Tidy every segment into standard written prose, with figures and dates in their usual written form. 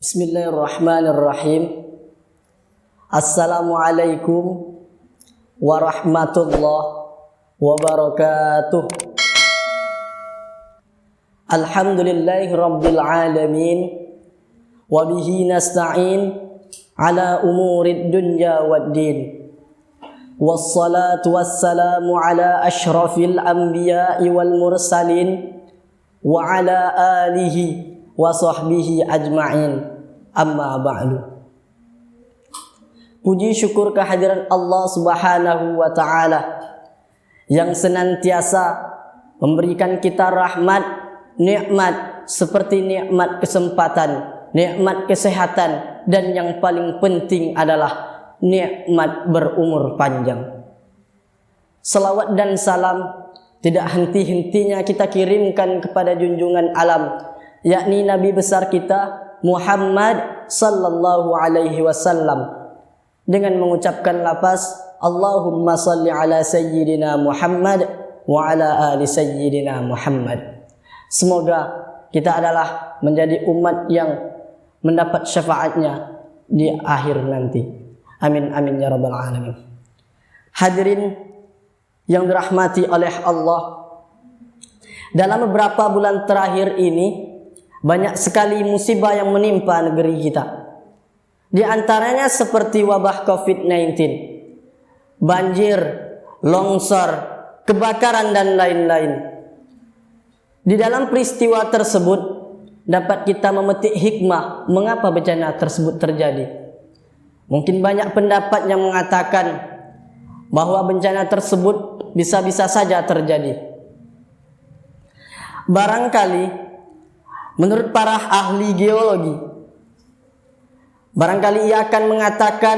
Bismillahirrahmanirrahim. Assalamualaikum warahmatullahi wabarakatuh. Alhamdulillahi rabbil alamin. Wabihi nasta'in ala umurid dunya waddin. Wassalatu wassalamu ala ashrafil anbiya'i wal mursalin wa ala alihi wa sahbihi ajma'in, amma ba'du. Puji syukur kehadiran Allah Subhanahu wa ta'ala yang senantiasa memberikan kita rahmat, nikmat seperti nikmat kesempatan, nikmat kesehatan, dan yang paling penting adalah nikmat berumur panjang. Salawat dan salam tidak henti-hentinya kita kirimkan kepada junjungan alam, yakni Nabi besar kita Muhammad sallallahu alaihi wasallam, dengan mengucapkan lafaz Allahumma salli ala sayyidina Muhammad wa ala ali sayyidina Muhammad. Semoga kita adalah menjadi umat yang mendapat syafaatnya di akhir nanti. Amin amin ya rabbal alamin. Hadirin yang dirahmati oleh Allah, dalam beberapa bulan terakhir ini banyak sekali musibah yang menimpa negeri kita. Di antaranya seperti wabah COVID-19, banjir, longsor, kebakaran, dan lain-lain. Di dalam peristiwa tersebut dapat kita memetik hikmah mengapa bencana tersebut terjadi. Mungkin banyak pendapat yang mengatakan bahwa bencana tersebut bisa-bisa saja terjadi. Barangkali menurut para ahli geologi, barangkali ia akan mengatakan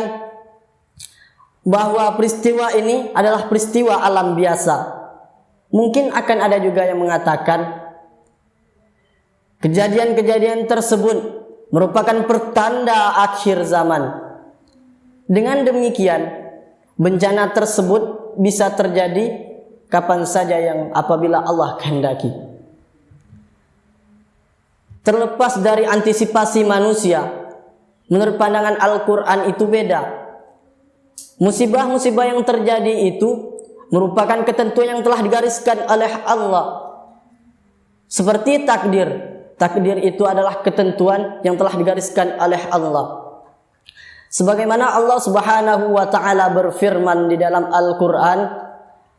bahwa peristiwa ini adalah peristiwa alam biasa. Mungkin akan ada juga yang mengatakan kejadian-kejadian tersebut merupakan pertanda akhir zaman. Dengan demikian, bencana tersebut bisa terjadi kapan saja yang apabila Allah kehendaki. Terlepas dari antisipasi manusia, menurut pandangan Al-Quran itu beda. Musibah-musibah yang terjadi itu merupakan ketentuan yang telah digariskan oleh Allah. Seperti takdir. Takdir itu adalah ketentuan yang telah digariskan oleh Allah. Sebagaimana Allah Subhanahu wa ta'ala berfirman di dalam Al-Quran,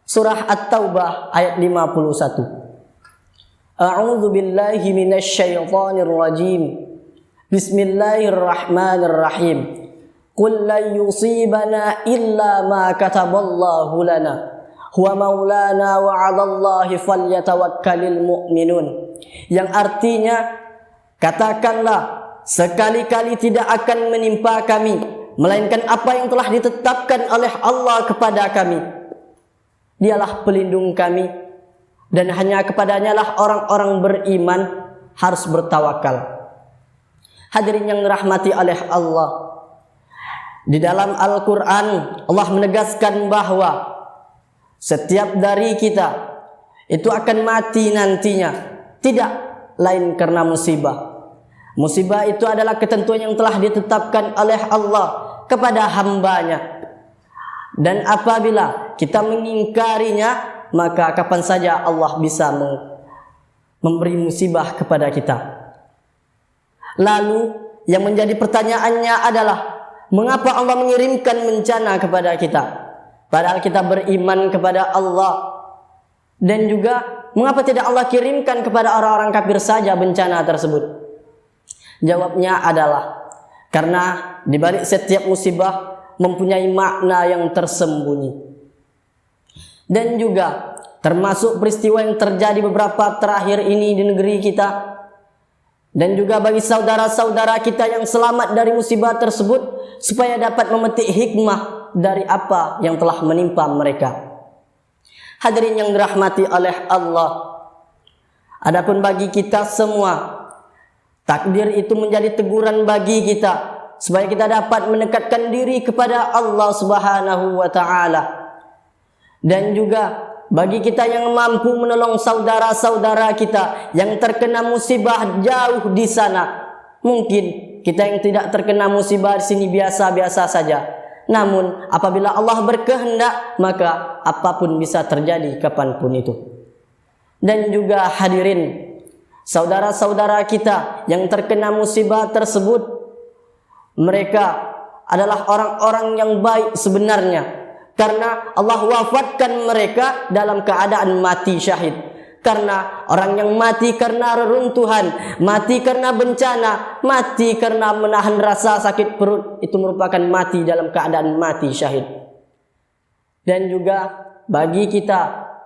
surah At-Taubah ayat 51. A'udzu billahi minasyaitonir rajim. Bismillahirrahmanirrahim. Qul la yusibana illa ma kataballahu lana huwa maulana wa 'alallahi falyatawakkalul mu'minun. Yang artinya, katakanlah, sekali-kali tidak akan menimpa kami melainkan apa yang telah ditetapkan oleh Allah kepada kami. Dialah pelindung kami, dan hanya kepadanya lah orang-orang beriman harus bertawakal. Hadirin yang dirahmati oleh Allah, di dalam Al-Quran Allah menegaskan bahwa setiap dari kita itu akan mati nantinya, tidak lain karena musibah. Musibah itu adalah ketentuan yang telah ditetapkan oleh Allah kepada hambanya, dan apabila kita mengingkarinya, maka kapan saja Allah bisa memberi musibah kepada kita. Lalu yang menjadi pertanyaannya adalah, mengapa Allah mengirimkan bencana kepada kita padahal kita beriman kepada Allah? Dan juga mengapa tidak Allah kirimkan kepada orang-orang kafir saja bencana tersebut? Jawabnya adalah karena di balik setiap musibah mempunyai makna yang tersembunyi. Dan juga termasuk peristiwa yang terjadi beberapa terakhir ini di negeri kita, dan juga bagi saudara-saudara kita yang selamat dari musibah tersebut, supaya dapat memetik hikmah dari apa yang telah menimpa mereka. Hadirin yang dirahmati oleh Allah, adapun bagi kita semua, takdir itu menjadi teguran bagi kita supaya kita dapat mendekatkan diri kepada Allah Subhanahu wa ta'ala. Dan juga bagi kita yang mampu menolong saudara-saudara kita yang terkena musibah jauh di sana, mungkin kita yang tidak terkena musibah di sini biasa-biasa saja. Namun apabila Allah berkehendak, maka apapun bisa terjadi kapanpun itu. Dan juga hadirin, saudara-saudara kita yang terkena musibah tersebut, mereka adalah orang-orang yang baik sebenarnya, karena Allah wafatkan mereka dalam keadaan mati syahid. Karena orang yang mati karena reruntuhan, mati karena bencana, mati karena menahan rasa sakit perut, itu merupakan mati dalam keadaan mati syahid. Dan juga bagi kita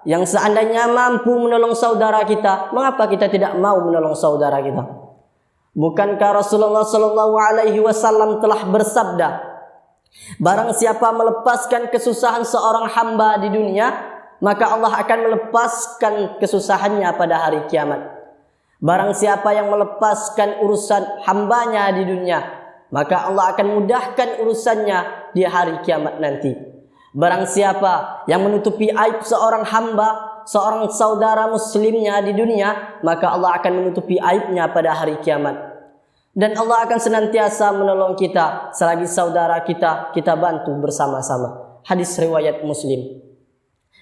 yang seandainya mampu menolong saudara kita, mengapa kita tidak mau menolong saudara kita? Bukankah Rasulullah SAW telah bersabda, barang siapa melepaskan kesusahan seorang hamba di dunia, maka Allah akan melepaskan kesusahannya pada hari kiamat. Barang siapa yang melepaskan urusan hambanya di dunia, maka Allah akan mudahkan urusannya di hari kiamat nanti. Barang siapa yang menutupi aib seorang hamba, seorang saudara muslimnya di dunia, maka Allah akan menutupi aibnya pada hari kiamat. Dan Allah akan senantiasa menolong kita selagi saudara kita bantu bersama-sama. Hadis riwayat Muslim.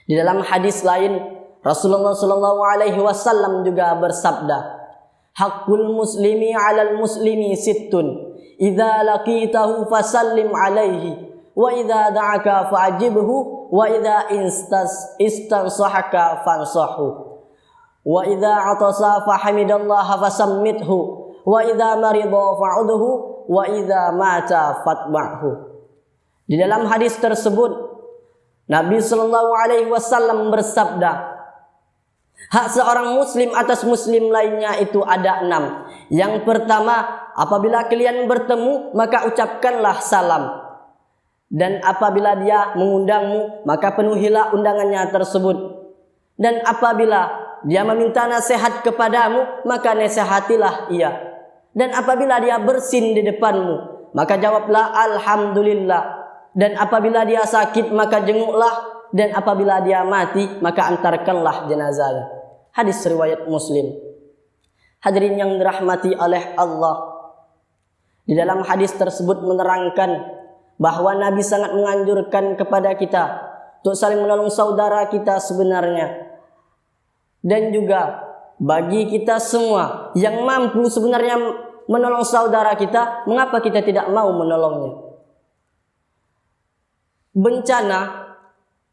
Di dalam hadis lain, Rasulullah SAW juga bersabda, Haqqul muslimi 'alal muslimi sittun, idza laqitahu fasallim 'alaihi, wa idza da'aka fa'ajibhu, wa idza istansahaka fansahu, wa idza 'atasa fahamidallaha fasammithu, wa idza marida fa'udhu, wa idza mata fatba'hu. Di dalam hadis tersebut Nabi SAW bersabda, hak seorang muslim atas muslim lainnya itu ada 6. Yang pertama, apabila kalian bertemu, maka ucapkanlah salam. Dan apabila dia mengundangmu, maka penuhilah undangannya tersebut. Dan apabila dia meminta nasihat kepadamu, maka nasihatilah ia. Dan apabila dia bersin di depanmu, maka jawablah alhamdulillah. Dan apabila dia sakit, maka jenguklah. Dan apabila dia mati, maka antarkanlah jenazahnya. Hadis riwayat Muslim. Hadirin yang dirahmati oleh Allah, di dalam hadis tersebut menerangkan bahwa Nabi sangat menganjurkan kepada kita untuk saling menolong saudara kita sebenarnya. Dan juga bagi kita semua yang mampu sebenarnya menolong saudara kita, mengapa kita tidak mau menolongnya? Bencana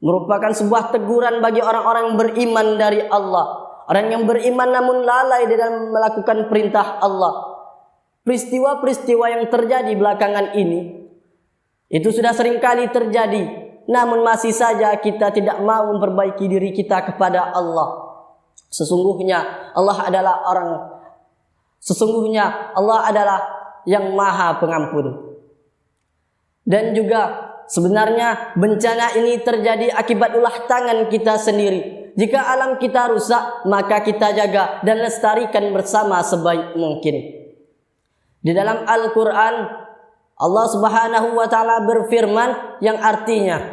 merupakan sebuah teguran bagi orang-orang yang beriman dari Allah. Orang yang beriman namun lalai dalam melakukan perintah Allah. Peristiwa-peristiwa yang terjadi belakangan ini, itu sudah seringkali terjadi. Namun masih saja kita tidak mau memperbaiki diri kita kepada Allah. Sesungguhnya Allah adalah yang Maha Pengampun. Dan juga sebenarnya bencana ini terjadi akibat ulah tangan kita sendiri. Jika alam kita rusak, maka kita jaga dan lestarikan bersama sebaik mungkin. Di dalam Al-Quran, Allah Subhanahu wa Ta'ala berfirman yang artinya,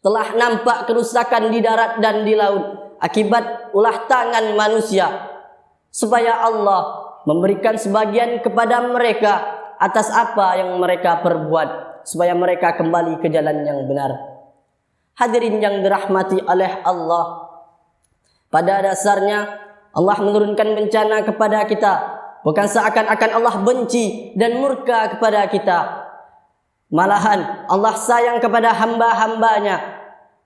telah nampak kerusakan di darat dan di laut akibat ulah tangan manusia, supaya Allah memberikan sebagian kepada mereka atas apa yang mereka perbuat, supaya mereka kembali ke jalan yang benar. Hadirin yang dirahmati oleh Allah, pada dasarnya Allah menurunkan bencana kepada kita bukan seakan-akan Allah benci dan murka kepada kita. Malahan Allah sayang kepada hamba-hambanya,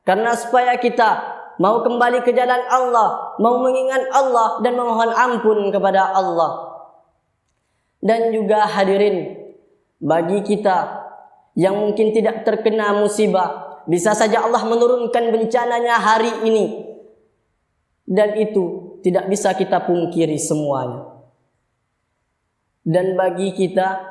karena supaya kita mau kembali ke jalan Allah, mau mengingat Allah dan memohon ampun kepada Allah. Dan juga hadirin, bagi kita yang mungkin tidak terkena musibah, bisa saja Allah menurunkan bencananya hari ini, dan itu tidak bisa kita pungkiri semuanya. Dan bagi kita,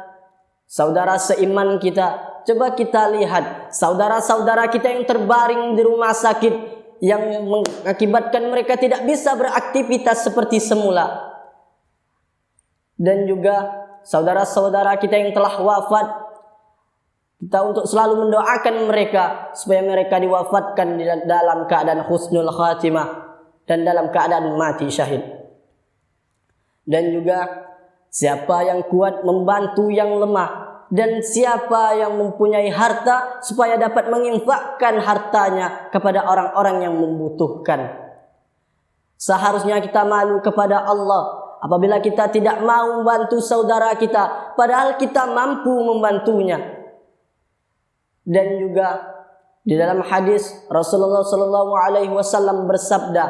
saudara seiman kita, coba kita lihat saudara-saudara kita yang terbaring di rumah sakit, yang mengakibatkan mereka tidak bisa beraktivitas seperti semula. Dan juga saudara-saudara kita yang telah wafat, kita untuk selalu mendoakan mereka supaya mereka diwafatkan dalam keadaan husnul khatimah dan dalam keadaan mati syahid. Dan juga Siapa yang kuat membantu yang lemah, dan siapa yang mempunyai harta supaya dapat menginfakkan hartanya kepada orang-orang yang membutuhkan. Seharusnya kita malu kepada Allah apabila kita tidak mau membantu saudara kita, padahal kita mampu membantunya. Dan juga di dalam hadis Rasulullah SAW bersabda,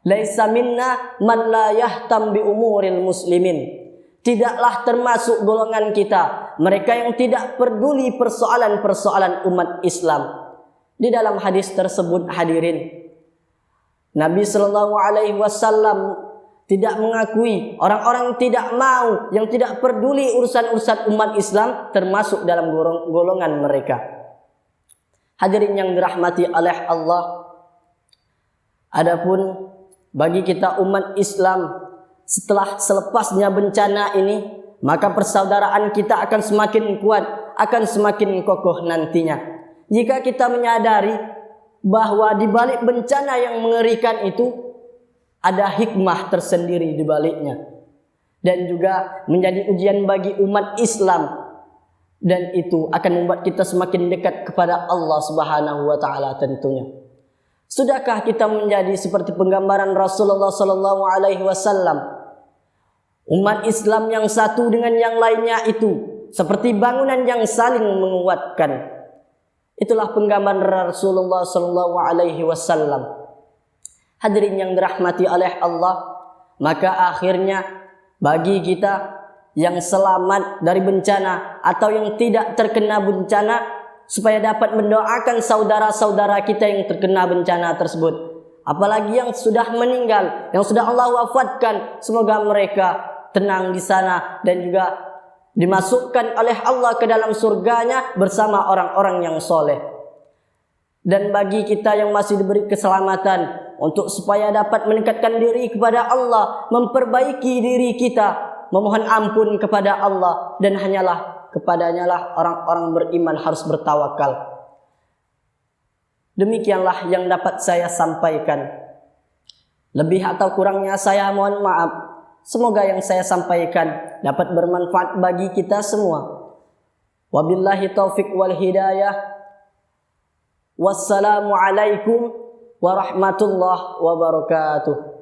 "Laisa minna man la yahtam bi umuril muslimin." Tidaklah termasuk golongan kita mereka yang tidak peduli persoalan-persoalan umat Islam. Di dalam hadis tersebut hadirin, Nabi SAW tidak mengakui orang-orang yang tidak mau, yang tidak peduli urusan-urusan umat Islam termasuk dalam golongan mereka. Hadirin yang dirahmati oleh Allah, adapun bagi kita umat Islam, selepasnya bencana ini, maka persaudaraan kita akan semakin kuat, akan semakin kokoh nantinya. Jika kita menyadari bahwa di balik bencana yang mengerikan itu ada hikmah tersendiri di baliknya, dan juga menjadi ujian bagi umat Islam, dan itu akan membuat kita semakin dekat kepada Allah Subhanahu wa taala tentunya. Sudahkah kita menjadi seperti penggambaran Rasulullah SAW? Umat Islam yang satu dengan yang lainnya itu seperti bangunan yang saling menguatkan. Itulah penggambaran Rasulullah SAW. Hadirin yang dirahmati oleh Allah, maka akhirnya bagi kita yang selamat dari bencana atau yang tidak terkena bencana, supaya dapat mendoakan saudara-saudara kita yang terkena bencana tersebut. Apalagi yang sudah meninggal, yang sudah Allah wafatkan, semoga mereka tenang di sana dan juga dimasukkan oleh Allah ke dalam surganya bersama orang-orang yang soleh. Dan bagi kita yang masih diberi keselamatan, untuk supaya dapat meningkatkan diri kepada Allah, memperbaiki diri kita, memohon ampun kepada Allah, dan hanyalah kepadanya lah orang-orang beriman harus bertawakal. Demikianlah yang dapat saya sampaikan. Lebih atau kurangnya saya mohon maaf. Semoga yang saya sampaikan dapat bermanfaat bagi kita semua. Wabillahi taufiq wal hidayah. Wassalamualaikum warahmatullahi wabarakatuh.